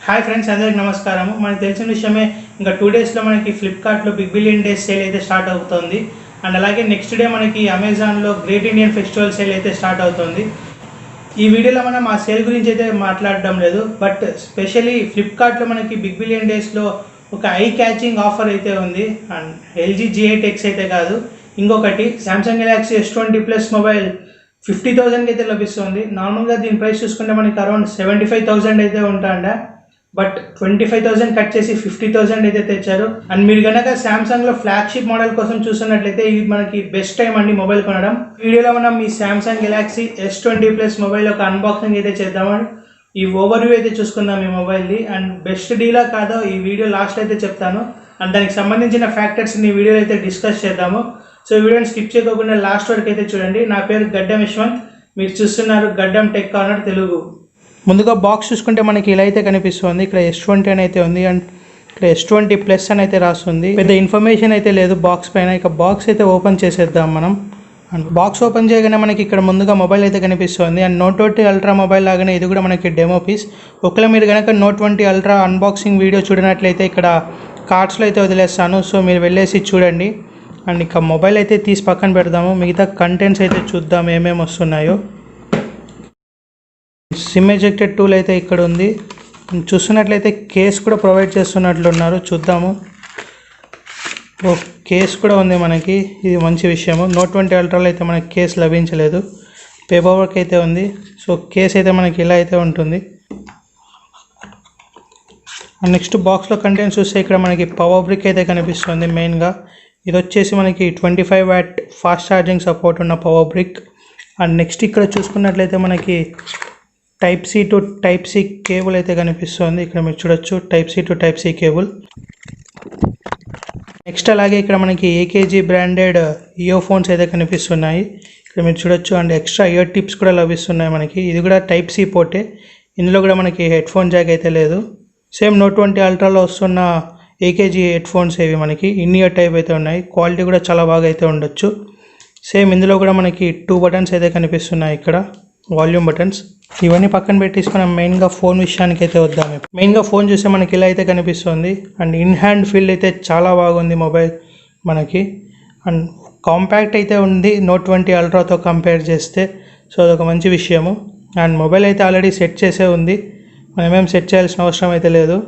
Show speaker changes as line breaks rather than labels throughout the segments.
Hi friends, అందరికి నమస్కారము. మనకు తెలిసిన విషయమే, ఇంకా 2 డేస్లో మనకి ఫ్లిప్కార్ట్లో బిగ్ బిలియన్ డేస్ సేల్ అయితే స్టార్ట్ అవుతుంది. అండ్ అలాగే నెక్స్ట్ డే మనకి అమెజాన్లో గ్రేట్ ఇండియన్ ఫెస్టివల్ సేల్ అయితే స్టార్ట్ అవుతుంది. ఈ వీడియోలో మనం ఆ సేల్ గురించి అయితే మాట్లాడడం లేదు, బట్ స్పెషల్లీ ఫ్లిప్కార్ట్లో మనకి బిగ్ బిలియన్ డేస్లో ఒక ఐ క్యాచింగ్ ఆఫర్ అయితే ఉంది. అండ్ ఎల్జీ G8X అయితే కాదు, ఇంకొకటి Samsung Galaxy S20 Plus mobile 50,000కి అయితే లభిస్తుంది. నార్మల్గా దీని ప్రైస్ చూసుకుంటే మనకి అరౌండ్ 75,000 అయితే ఉంటుండే, బట్ 25,000 కట్ చేసి 50,000 అయితే తెచ్చారు. అండ్ మీరు కనుక సామ్సంగ్లో ఫ్లాగ్షిప్ మోడల్ కోసం చూస్తున్నట్లయితే ఇది మనకి బెస్ట్ టైం అండి మొబైల్ కొనడం. వీడియోలో మనం ఈ Samsung Galaxy S20 Plus mobile ఒక అన్బాక్సింగ్ అయితే చేద్దామని ఈ ఓవర్వ్యూ అయితే చూసుకుందాం ఈ మొబైల్ది. అండ్ బెస్ట్ డీలా కాదో ఈ వీడియో లాస్ట్ అయితే చెప్తాను. అండ్ దానికి సంబంధించిన ఫ్యాక్టర్స్ని ఈ వీడియోలో అయితే డిస్కస్ చేద్దాము. సో ఈ వీడియోని స్కిప్ చేయకుండా లాస్ట్ వరకు అయితే చూడండి. నా పేరు గడ్డం యశ్వంత్, మీరు చూస్తున్నారు గడ్డం టెక్ కార్నర్ తెలుగు. ముందుగా బాక్స్ చూసుకుంటే మనకి ఇలా అయితే కనిపిస్తుంది. ఇక్కడ S20 అని అయితే ఉంది అండ్ ఇక్కడ S20 Plus అని అయితే రాస్తుంది. పెద్ద ఇన్ఫర్మేషన్ అయితే లేదు బాక్స్ పైన. ఇక బాక్స్ అయితే ఓపెన్ చేసేద్దాం మనం. అండ్ బాక్స్ ఓపెన్ చేయగానే మనకి ఇక్కడ ముందుగా మొబైల్ అయితే కనిపిస్తుంది. అండ్ Note 20 Ultra మొబైల్ లాగానే ఇది కూడా మనకి డెమో పీస్. ఒకవేళ మీరు కనుక Note 20 Ultra అన్బాక్సింగ్ వీడియో చూడనట్లయితే ఇక్కడ కార్డ్స్లో అయితే వదిలేస్తాను, సో మీరు వెళ్ళేసి చూడండి. అండ్ ఇక మొబైల్ అయితే తీసి పక్కన పెడదాము, మిగతా కంటెంట్స్ అయితే చూద్దాం ఏమేమి వస్తున్నాయో. సిమ్ ఎజెక్టెడ్ టూల్ అయితే ఇక్కడ ఉంది. చూస్తున్నట్లయితే కేస్ కూడా ప్రొవైడ్ చేస్తున్నట్లున్నారు, చూద్దాము. ఓ కేస్ కూడా ఉంది మనకి, ఇది మంచి విషయము. Note 20 Ultraలో అయితే మనకి కేస్ లభించలేదు, పేపర్ వర్క్ అయితే ఉంది. సో కేస్ అయితే మనకి ఇలా అయితే ఉంటుంది. నెక్స్ట్ బాక్స్లో కంటెంట్స్ చూస్తే ఇక్కడ మనకి పవర్ బ్రిక్ అయితే కనిపిస్తుంది. మెయిన్గా ఇది వచ్చేసి మనకి 25 watt ఫాస్ట్ ఛార్జింగ్ సపోర్ట్ ఉన్న పవర్ బ్రిక్. అండ్ నెక్స్ట్ ఇక్కడ చూసుకున్నట్లయితే మనకి Type-C to Type-C కేబుల్ అయితే కనిపిస్తుంది. ఇక్కడ మీరు చూడొచ్చు Type-C to Type-C cable. Next అలాగే ఇక్కడ మనకి AKG బ్రాండెడ్ ఇయర్ ఫోన్స్ అయితే కనిపిస్తున్నాయి, ఇక్కడ మీరు చూడొచ్చు. అండ్ ఎక్స్ట్రా ఇయర్ టిప్స్ కూడా లభిస్తున్నాయి మనకి. ఇది కూడా Type-C పోర్టే, ఇందులో కూడా మనకి హెడ్ ఫోన్ జాక్ అయితే లేదు. సేమ్ Note 20 Ultraలో వస్తున్న AKG హెడ్ ఫోన్స్ ఏవి మనకి ఇన్ ఇయర్ టైప్ అయితే ఉన్నాయి. క్వాలిటీ కూడా చాలా బాగా అయితే ఉండొచ్చు. సేమ్ ఇందులో కూడా మనకి 2 బటన్స్ అయితే కనిపిస్తున్నాయి, ఇక్కడ వాల్యూమ్ బటన్స్. ఇవన్నీ పక్కన పెట్టేసి మనం మెయిన్గా ఫోన్ విషయానికి అయితే వద్దాము. మెయిన్గా ఫోన్ చూస్తే మనకి ఇలా అయితే కనిపిస్తుంది. అండ్ ఇన్ హ్యాండ్ ఫీల్ అయితే చాలా బాగుంది మొబైల్ మనకి. అండ్ కాంపాక్ట్ అయితే ఉంది Note 20 Ultraతో కంపేర్ చేస్తే, సో అదొక మంచి విషయము. అండ్ మొబైల్ అయితే ఆల్రెడీ సెట్ చేసే ఉంది, మనమేం సెట్ చేయాల్సిన అవసరం అయితే లేదు.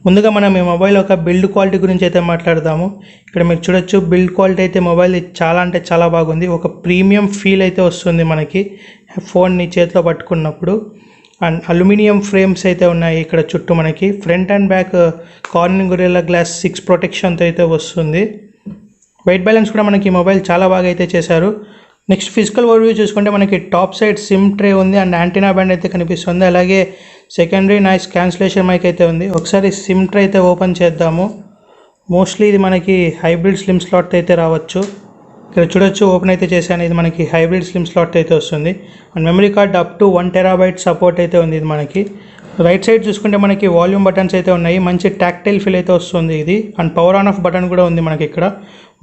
ముందుగా మనం ఈ మొబైల్ ఒక బిల్డ్ క్వాలిటీ గురించి అయితే మాట్లాడదాము. ఇక్కడ మీరు చూడొచ్చు బిల్డ్ క్వాలిటీ అయితే మొబైల్ చాలా అంటే చాలా బాగుంది. ఒక ప్రీమియం ఫీల్ అయితే వస్తుంది మనకి ఫోన్ని చేతిలో పట్టుకున్నప్పుడు. అండ్ అల్యూమినియం ఫ్రేమ్స్ అయితే ఉన్నాయి ఇక్కడ చుట్టూ మనకి. Front and back Corning Gorilla Glass 6 ప్రొటెక్షన్తో అయితే వస్తుంది. వెయిట్ బ్యాలెన్స్ కూడా మనకి మొబైల్ చాలా బాగా అయితే చేశారు. నెక్స్ట్ ఫిజికల్ ఓవర్వ్యూ చూసుకుంటే మనకి టాప్ సైడ్ సిమ్ ట్రే ఉంది అండ్ యాంటీనా బ్యాండ్ అయితే కనిపిస్తుంది. అలాగే సెకండరీ నాయిస్ క్యాన్సిలేషన్ మైక్ అయితే ఉంది. ఒకసారి సిమ్ ట్రే అయితే ఓపెన్ చేద్దాము. మోస్ట్లీ ఇది మనకి హైబ్రిడ్ స్లిమ్ స్లాట్ అయితే రావచ్చు. ఇక్కడ చూడొచ్చు, ఓపెన్ అయితే చేశాను. ఇది మనకి హైబ్రిడ్ స్లిమ్ స్లాట్ అయితే వస్తుంది. And memory card up to 1 TB support అయితే ఉంది ఇది మనకి. రైట్ సైడ్ చూసుకుంటే మనకి వాల్యూమ్ బటన్స్ అయితే ఉన్నాయి, మంచి టాక్టైల్ ఫీల్ అయితే వస్తుంది ఇది. And power on off button కూడా ఉంది మనకి ఇక్కడ.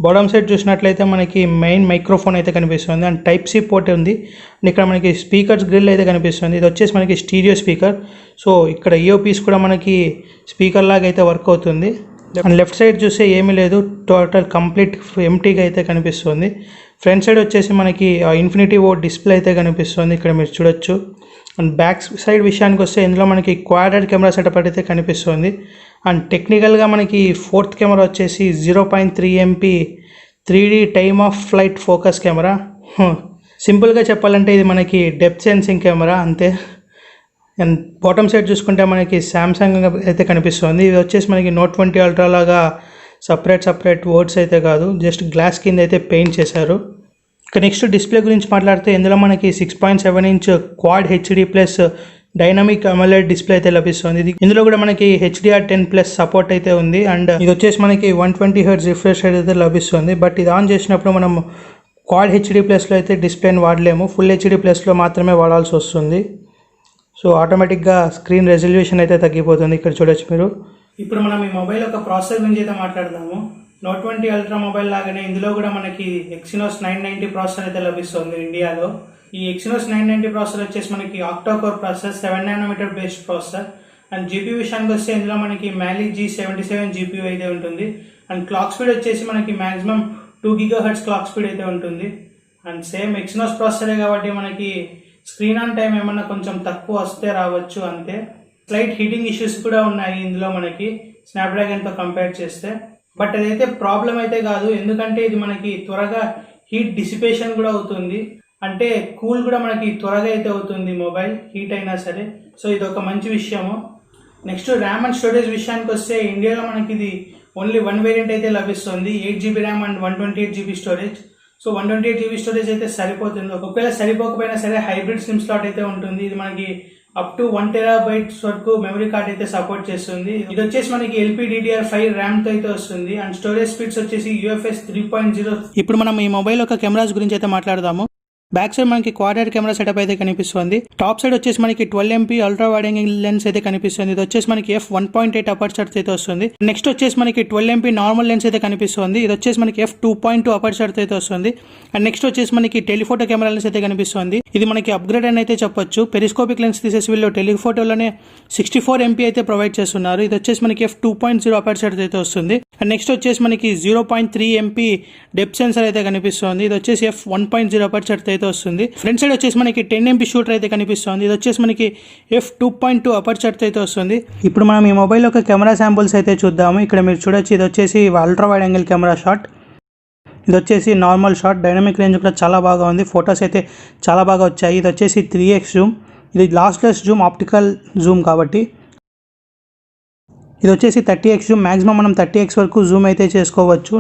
బాటమ్ సైడ్ చూసినట్లయితే మనకి మెయిన్ మైక్రోఫోన్ అయితే కనిపిస్తుంది అండ్ Type-C పోర్ట్ ఉంది. అండ్ ఇక్కడ మనకి స్పీకర్స్ గ్రిల్ అయితే కనిపిస్తుంది. ఇది వచ్చేసి మనకి స్టీరియో స్పీకర్, సో ఇక్కడ ఇయర్ పీస్ కూడా మనకి స్పీకర్ లాగా అయితే వర్క్ అవుతుంది. అండ్ లెఫ్ట్ సైడ్ చూస్తే ఏమీ లేదు, టోటల్ కంప్లీట్ ఎంటీగా అయితే కనిపిస్తుంది. ఫ్రంట్ సైడ్ వచ్చేసి మనకి ఇన్ఫినిటీ ఓ డిస్ప్లే అయితే కనిపిస్తుంది, ఇక్కడ మీరు చూడొచ్చు. అండ్ బ్యాక్ సైడ్ విషయానికి వస్తే ఇందులో మనకి క్వాడ్రాడ్ కెమెరా సెటప్ అయితే కనిపిస్తుంది. అండ్ టెక్నికల్గా మనకి 4th కెమెరా వచ్చేసి 0.3 MP 3D time of flight focus camera. సింపుల్గా చెప్పాలంటే ఇది మనకి డెప్త్ సెన్సింగ్ కెమెరా అంతే. అండ్ బాటమ్ సైడ్ చూసుకుంటే మనకి సామ్సంగ్ అయితే కనిపిస్తుంది. ఇది వచ్చేసి మనకి Note 20 Ultra లాగా సపరేట్ వర్డ్స్ అయితే కాదు, జస్ట్ గ్లాస్ కింద అయితే పెయింట్ చేశారు. ఇక నెక్స్ట్ డిస్ప్లే గురించి మాట్లాడితే ఇందులో మనకి 6.7 inch quad HD+ dynamic AMOLED display అయితే లభిస్తుంది. ఇందులో కూడా మనకి HDR10+ సపోర్ట్ అయితే ఉంది. అండ్ ఇది వచ్చేసి మనకి 120 Hz రిఫ్రెష్ రేట్ అయితే లభిస్తుంది. బట్ ఇది ఆన్ చేసినప్పుడు మనం క్వాడ్ HD+లో అయితే డిస్ప్లేని వాడలేము, ఫుల్ HD+లో మాత్రమే వాడాల్సి వస్తుంది. సో ఆటోమేటిక్గా స్క్రీన్ రెజల్యూషన్ అయితే తగ్గిపోతుంది, ఇక్కడ చూడొచ్చు మీరు. ఇప్పుడు మనం ఈ మొబైల్ ఒక ప్రాసెసర్ గురించి అయితే మాట్లాడదాము. Note 20 Ultra మొబైల్ లాగానే ఇందులో కూడా మనకి Exynos 990 ప్రాసెసర్ అయితే లభిస్తుంది ఇండియాలో. ఈ Exynos 990 ప్రాసెసర్ వచ్చేసి మనకి octa core processor 7nm based processor. And GP విషయానికి వస్తే ఇందులో మనకి మ్యాలీ G77 జీపీ అయితే ఉంటుంది. అండ్ క్లాక్ స్పీడ్ వచ్చేసి మనకి మాక్సిమం 2 GHz క్లాక్ స్పీడ్ అయితే ఉంటుంది. అండ్ సేమ్ ఎక్సినోస్ ప్రాసెసరే కాబట్టి మనకి స్క్రీన్ ఆన్ టైం ఏమన్నా కొంచెం తక్కువ వస్తే రావచ్చు అంతే. స్లైట్ హీటింగ్ ఇష్యూస్ కూడా ఉన్నాయి ఇందులో మనకి స్నాప్డ్రాగన్తో కంపేర్ చేస్తే. బట్ అదైతే ప్రాబ్లం అయితే కాదు, ఎందుకంటే ఇది మనకి త్వరగా హీట్ డిసిపేషన్ కూడా అవుతుంది. అంటే కూల్ కూడా మనకి త్వరగా అయితే అవుతుంది మొబైల్ హీట్ అయినా సరే. సో ఇది ఒక మంచి విషయము. నెక్స్ట్ ర్యామ్ అండ్ స్టోరేజ్ విషయానికి వస్తే ఇండియాలో మనకి ఇది ఓన్లీ 1 వేరియంట్ అయితే లభిస్తుంది, 8GB RAM and 128GB storage. So 128GB storage అయితే సరిపోతుంది. ఒకవేళ సరిపోకపోయినా సరే హైబ్రిడ్ సిమ్ స్లాట్ అయితే ఉంటుంది. ఇది మనకి అప్ టు 1 TB వరకు మెమరీ కార్డ్ అయితే సపోర్ట్ చేస్తుంది. ఇది వచ్చేసి మనకి LPDDR5 ర్యామ్ తో అయితే వస్తుంది. అండ్ స్టోరేజ్ స్పీడ్స్ వచ్చేసి UFS 3.0. ఇప్పుడు మనం ఈ మొబైల్ యొక్క కెమెరాస్ గురించి అయితే మాట్లాడదాము. బ్యాక్ సైడ్ మనకి క్వాడ్రాడ్ కెమెరా సెటప్ అయితే కనిపిస్తుంది. టాప్ సైడ్ వచ్చేసి మనకి 12MP ultra wide angle lens అయితే కనిపిస్తుంది. ఇది వచ్చేసి మనకి f1.8 అపర్చర్ అయితే వస్తుంది. నెక్స్ట్ వచ్చేసి మనకి 12MP నార్మల్ లెన్స్ అయితే కనిపిస్తుంది. ఇది వచ్చేసి మనకి f2.2 అపర్చర్ అయితే వస్తుంది. అండ్ నెక్స్ట్ వచ్చేసి మనకి టెలిఫోటో కెమెరా లెన్స్ అయితే కనిపిస్తుంది. ఇది మనకి అప్గ్రేడ్ అని అయితే చెప్పొచ్చు. పెరిస్కోపిక్ లెన్స్ తీసేసి వీళ్ళు టెలిఫోటోలోనే 64MP అయితే ప్రొవైడ్ చేస్తున్నారు. ఇది వచ్చేసి మనకి f2.0 అపర్చర్ అయితే వస్తుంది. అండ్ నెక్స్ట్ వచ్చేసి మనకి 0.3MP డెప్త్ సెన్సర్ అయితే కనిపిస్తుంది. ఇది వచ్చేసి f1.0 అపర్చర్ అయితే వస్తుంది. ఫ్రంట్ సైడ్ వచ్చేసి మనకి 10MP షూటర్ అయితే కనిపిస్తుంది. ఇది వచ్చేసి మనకి f2.2 అపర్చర్ అయితే వస్తుంది. ఇప్పుడు మనం ఈ మొబైల్ యొక్క కెమెరా శాంపుల్స్ అయితే చూద్దాము. ఇక్కడ మీరు చూడొచ్చు, ఇది వచ్చేసి ultra wide angle camera shot, ఇది వచ్చేసి నార్మల్ షాట్. డైనమిక్ రేంజ్ కూడా చాలా బాగా ఉంది, ఫొటోస్ అయితే చాలా బాగా వచ్చాయి. ఇది వచ్చేసి 3x జూమ్, ఇది లాస్లెస్ జూమ్, ఆప్టికల్ జూమ్ కాబట్టి. ఇది వచ్చేసి 30x జూమ్, మ్యాక్సిమం మనం 30x వరకు జూమ్ అయితే చేసుకోవచ్చు.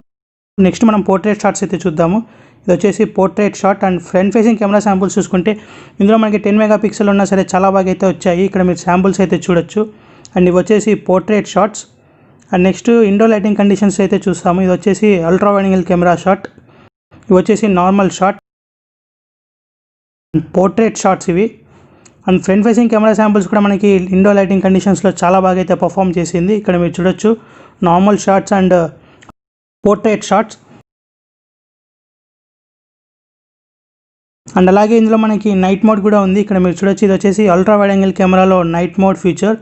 నెక్స్ట్ మనం పోర్ట్రేట్ షాట్స్ అయితే చూద్దాము. ఇది వచ్చేసి portrait shot. And front facing camera samples చూసుకుంటే ఇందులో మనకి 10 MP ఉన్నా సరే చాలా బాగా అయితే వచ్చాయి. ఇక్కడ మీరు శాంపుల్స్ అయితే చూడొచ్చు. అండ్ ఇవి వచ్చేసి portrait shots. And next indoor lighting conditions అయితే చూస్తాము. ఇది వచ్చేసి ultra wide angle camera shot, ఇవి వచ్చేసి నార్మల్ షాట్, పోర్ట్రేట్ షాట్స్ ఇవి. And front facing camera samples కూడా మనకి ఇండోర్ లైటింగ్ కండిషన్స్లో చాలా బాగా అయితే పర్ఫామ్ చేసింది. ఇక్కడ మీరు చూడొచ్చు normal shots and portrait shots. And అలాగే ఇందులో మనకి నైట్ మోడ్ కూడా ఉంది. ఇక్కడ మీరు చూడొచ్చు, ఇది వచ్చేసి అల్ట్రా వైడ్ యాంగిల్ కెమెరాలో నైట్ మోడ్ ఫీచర్.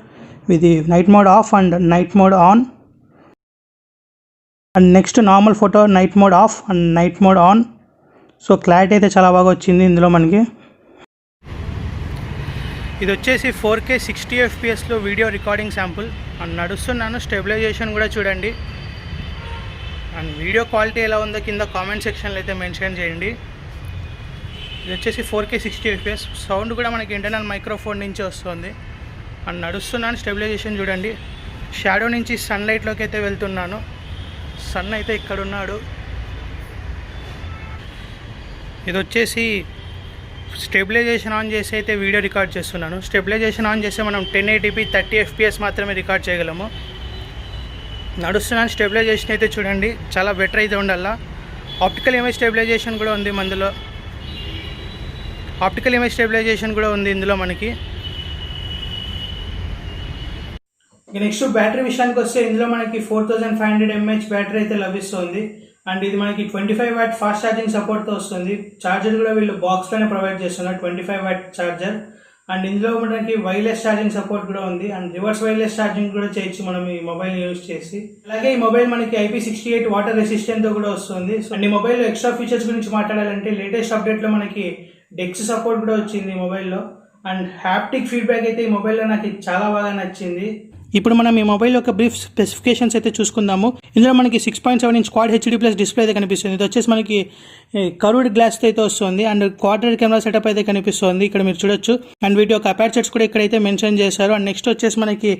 ఇది night mode off and night mode on. And next normal photo night mode off and night mode on. So clarity అయితే చాలా బాగా వచ్చింది ఇందులో మనకి. ఇది వచ్చేసి 4K 60fpsలో వీడియో రికార్డింగ్ శాంపుల్. అండ్ నడుస్తున్నాను, స్టెబిలైజేషన్ కూడా చూడండి. అండ్ వీడియో క్వాలిటీ ఎలా ఉందో కింద కామెంట్ సెక్షన్లో అయితే మెన్షన్ చేయండి. ఇది వచ్చేసి 4K 60fps. సౌండ్ కూడా మనకి ఇంటర్నల్ మైక్రోఫోన్ నుంచి వస్తుంది. అండ్ నడుస్తున్నాను, స్టెబిలైజేషన్ చూడండి. షాడో నుంచి సన్లైట్లోకి అయితే వెళ్తున్నాను. సన్ అయితే ఇక్కడ ఉన్నాడు. ఇది వచ్చేసి స్టెబిలైజేషన్ ఆన్ చేసి అయితే వీడియో రికార్డ్ చేస్తున్నాను. స్టెబిలైజేషన్ ఆన్ చేస్తే మనం 1080p 30fps మాత్రమే రికార్డ్ చేయగలము. నడుస్తున్నాను, స్టెబిలైజేషన్ అయితే చూడండి, చాలా బెటర్ అయితే ఉండాలా. ఆప్టికల్ ఇమేజ్ స్టెబిలైజేషన్ కూడా ఉంది మందులో. ఆప్టికల్ ఇమేజ్ స్టెబిలైజేషన్ కూడా ఉంది ఇందులో మనకి. నెక్స్ట్ బ్యాటరీ విషయానికి వస్తే ఇందులో మనకి 4500 mAh బ్యాటరీ అయితే లభిస్తుంది. అండ్ ఇది మనకి 25W ఫాస్ట్ ఛార్జింగ్ సపోర్ట్తో వస్తుంది. ఛార్జర్ కూడా వీళ్ళు బాక్స్లోనే ప్రొవైడ్ చేస్తున్నారు, 25W ఛార్జర్. అండ్ ఇందులో మనకి వైర్లెస్ ఛార్జింగ్ సపోర్ట్ కూడా ఉంది. అండ్ రివర్స్ వైర్లెస్ ఛార్జింగ్ కూడా చేయొచ్చు మనం ఈ మొబైల్ యూజ్ చేసి. అలాగే ఈ మొబైల్ మనకి IP68 వాటర్ రెసిస్టెంట్ తో కూడా వస్తుంది. అండ్ ఈ మొబైల్ ఎక్స్ట్రా ఫీచర్స్ గురించి మాట్లాడాలంటే లేటెస్ట్ అప్డేట్లో మనకి డెక్స్ సపోర్ట్ కూడా వచ్చింది ఈ మొబైల్లో. అండ్ హ్యాప్టిక్ ఫీడ్బ్యాక్ అయితే ఈ మొబైల్లో నాకు చాలా బాగా నచ్చింది. ఇప్పుడు మనం ఈ మొబైల్ యొక్క బ్రీఫ్ స్పెసిఫికేషన్స్ అయితే చూసుకుందాము. ఇందులో మనకి 6.7 ఇంచ్ క్వాడ్ HD+ డిస్ప్లే అయితే కనిపిస్తుంది. ఇది వచ్చేసి మనకి కర్వ్డ్ గ్లాస్తో అయితే వస్తుంది. అండ్ క్వాడ్రేట్ కెమెరా సెటప్ అయితే కనిపిస్తుంది, ఇక్కడ మీరు చూడొచ్చు. అండ్ వీటి యొక్క అపర్చర్స్ కూడా ఇక్కడైతే మెన్షన్ చేశారు. అండ్ నెక్స్ట్ వచ్చేసి మనకి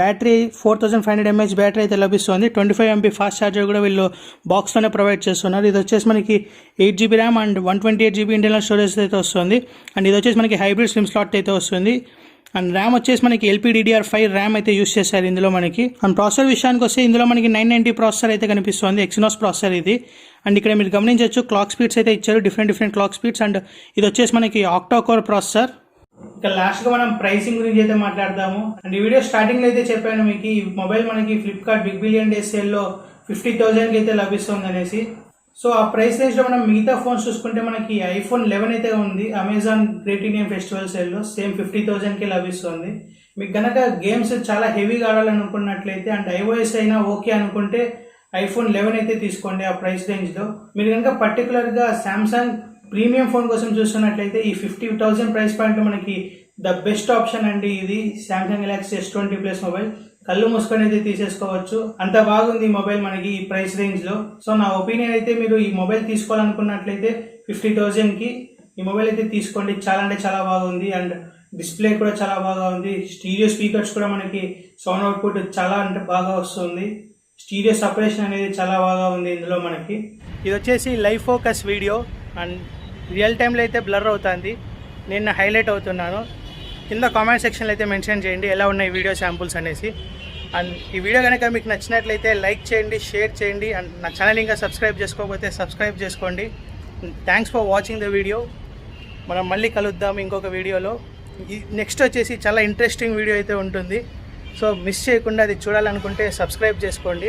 బ్యాటరీ 4500 mAh బ్యాటరీ అయితే లభిస్తుంది. 25MP ఫాస్ట్ ఛార్జర్ కూడా వీళ్ళు బాక్స్తోనే ప్రొవైడ్ చేస్తున్నారు. ఇది వచ్చేసి మనకి 8GB RAM and 128GB internal storage అయితే వస్తుంది. అండ్ ఇది వచ్చేసి మనకి హైబ్రిడ్ సిమ్ స్లాట్ అయితే వస్తుంది. అండ్ ర్యామ్ వచ్చేసి మనకి LPDDR5 ర్యామ్ అయితే యూస్ చేశారు ఇందులో మనకి. అండ్ ప్రాసెసర్ విషయానికి వస్తే ఇందులో మనకి 990 ప్రాసెసర్ అయితే కనిపిస్తుంది, ఎక్సినోస్ ప్రాసెసర్ ఇది. అండ్ ఇక్కడ మీరు గమనించవచ్చు క్లాక్ స్పీడ్స్ అయితే ఇచ్చారు, డిఫరెంట్ క్లాక్ స్పీడ్స్. అండ్ ఇది వచ్చేసి మనకి ఆక్టా కోర్ ప్రాసెసర్. ఇక లాస్ట్గా మనం ప్రైసింగ్ గురించి అయితే మాట్లాడదాము. అండ్ ఈ వీడియో స్టార్టింగ్లో అయితే చెప్పాను మీకు, ఈ మొబైల్ మనకి ఫ్లిప్కార్ట్ బిగ్ బిలియన్ డేస్ సేల్లో 50,000కి అయితే లభిస్తుంది అనేసి. సో ఆ ప్రైస్ రేంజ్లో మనం మిగతా ఫోన్స్ చూసుకుంటే మనకి iPhone 11 అయితే ఉంది అమెజాన్ గ్రేట్ ఇండియన్ ఫెస్టివల్ సేల్లో, సేమ్ 50,000కి లభిస్తుంది. మీకు కనుక గేమ్స్ చాలా హెవీగా ఆడాలనుకున్నట్లయితే అండ్ iOS అయినా ఓకే అనుకుంటే iPhone 11 అయితే తీసుకోండి ఆ ప్రైస్ రేంజ్లో. మీరు కనుక పర్టికులర్గా సామ్సంగ్ ప్రీమియం ఫోన్ కోసం చూస్తున్నట్లయితే ఈ 50,000 ప్రైస్ పాయింట్లో మనకి ద బెస్ట్ ఆప్షన్ అండి ఇది Samsung Galaxy S20 plus mobile. కళ్ళు మూసుకొని అయితే తీసేసుకోవచ్చు, అంత బాగుంది ఈ మొబైల్ మనకి ఈ ప్రైస్ రేంజ్లో. సో నా ఒపీనియన్ అయితే మీరు ఈ మొబైల్ తీసుకోవాలనుకున్నట్లయితే 50,000కి ఈ మొబైల్ అయితే తీసుకోండి. చాలా అంటే చాలా బాగుంది అండ్ డిస్ప్లే కూడా చాలా బాగా ఉంది. స్టీరియో స్పీకర్స్ కూడా మనకి సౌండ్ అవుట్పుట్ చాలా అంటే బాగా వస్తుంది. స్టీరియో సపరేషన్ అనేది చాలా బాగా ఉంది ఇందులో మనకి. ఇది వచ్చేసి live focus video and real టైంలో అయితే బ్లర్ అవుతుంది. నేను హైలైట్ అవుతున్నాను. కింద కామెంట్ సెక్షన్లో అయితే మెన్షన్ చేయండి ఎలా ఉన్నాయి వీడియో శాంపుల్స్ అనేసి. అండ్ ఈ వీడియో కనుక మీకు నచ్చినట్లయితే లైక్ చేయండి, షేర్ చేయండి అండ్ నా ఛానల్ ఇంకా సబ్స్క్రైబ్ చేసుకోకపోతే సబ్స్క్రైబ్ చేసుకోండి. Thanks for watching the video. మనం మళ్ళీ కలుద్దాం ఇంకొక వీడియోలో. నెక్స్ట్ వచ్చేసి చాలా ఇంట్రెస్టింగ్ వీడియో అయితే ఉంటుంది. సో మిస్ చేయకుండా అది చూడాలనుకుంటే సబ్స్క్రైబ్ చేసుకోండి.